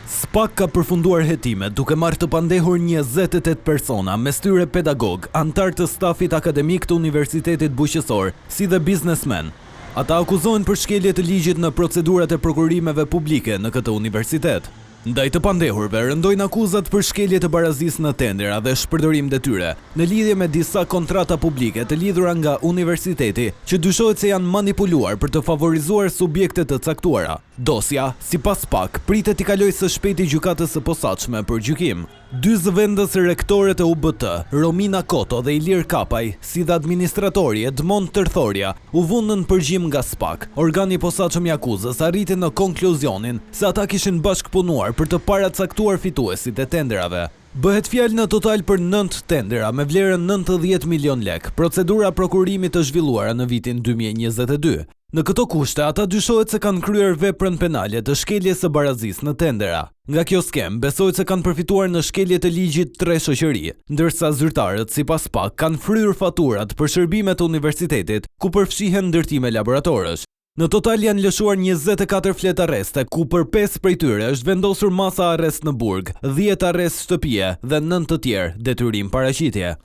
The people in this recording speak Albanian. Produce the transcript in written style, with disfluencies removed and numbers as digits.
SPAK ka përfunduar hetimet duke marrë të pandehur 28 persona, mes tyre pedagog, antar të stafit akademik të Universitetit Bujqësor, si dhe biznesmen. Ata akuzohen për shkelje të ligjit në procedurat e prokurimeve publike në këtë universitet. Ndaj të pandehurve rëndojnë akuzat për shkelje të barazisë në tendera dhe shpërdorim detyre, në lidhje me disa kontrata publike të lidhura nga universiteti, që dyshohet se janë manipuluar për të favorizuar subjekte të caktuara. Dosja, sipas SPAK, pritet t'i kalojë së shpejti gjykatës së posaçme për gjykim. Dy zëvendës rektore të UBT, Romina Koto dhe Ilir Kapaj, si dhe administratori Edmond Tërthoria, u vënë në përgjim nga SPAK. Organi i posaçëm i akuzës arriti në konkluzionin se ata kishin bashkëpunuar për të paracaktuar fituesit e tenderave. Bëhet fjalë në total për 9 tendera me vlerën 90 milion lek, procedura prokurimit të zhvilluara në vitin 2022. Në këto kushte, ata dyshohet se kanë kryer veprën penale të shkeljes së barazisë në tendera. Nga kjo skem, besohet se kanë përfituar në shkelje të ligjit 3 shoqëri, ndërsa zyrtarët, sipas SPAK, kanë fryrë faturat për shërbimet të universitetit, ku përfshihen ndërtime laboratorësh. Në total janë lëshuar 24 flet arreste, ku për 5 prej tyre është vendosur masa arrest në burg, 10 arrest shtëpie dhe 9 të tjerë detyrim paraqitje.